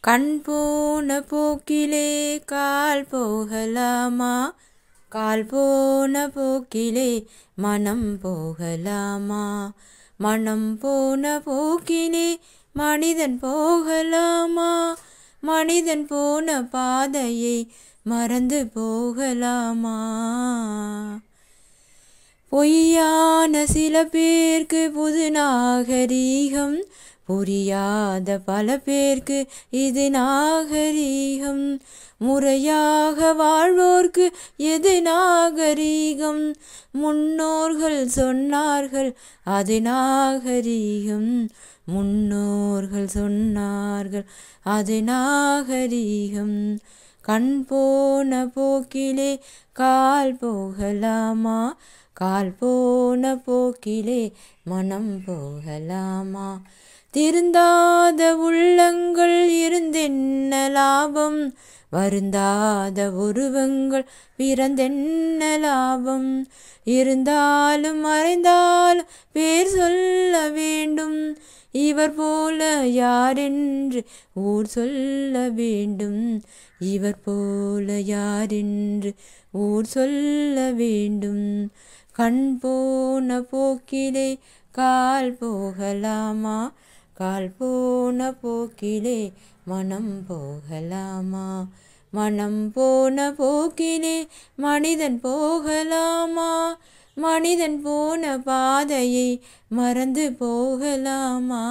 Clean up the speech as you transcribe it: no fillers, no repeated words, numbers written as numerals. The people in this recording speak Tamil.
கண் போன போக்கிலே கால் போகலாமா? கால் போன போக்கிலே மனம் போகலாமா? மனம் போன போக்கிலே மனிதன் போகலாமா? மனிதன் போன பாதையை மறந்து போகலாமா? பொய்யான சில பேருக்கு புது நாகரீகம், புரியாத பல பேருக்கு இது நாகரீகம். முறையாக வாழ்வோர்க்கு எது நாகரீகம்? முன்னோர்கள் சொன்னார்கள் அது நாகரீகம். முன்னோர்கள் சொன்னார்கள் அது நாகரீகம். கண் போன போக்கிலே கால் போகலாமா? கால் போன போக்கிலே மனம் போகலாமா? திருந்தாத உள்ளங்கள் இருந்தென்ன லாபம்? வருந்தாத உருவங்கள் பிறந்தென்ன லாபம்? இருந்தாலும் மறைந்தாலும் பேர் சொல்ல வேண்டும். இவர் போல யாரென்று ஊர் சொல்ல வேண்டும். இவர் போல யாரென்று ஊர் சொல்ல வேண்டும். கண் போன போக்கிலே கால் போகலாமா? கால் போன போக்கிலே மனம் போகலாமா? மனம் போன போக்கிலே மனிதன் போகலாமா? மனிதன் போன பாதையை மறந்து போகலாமா?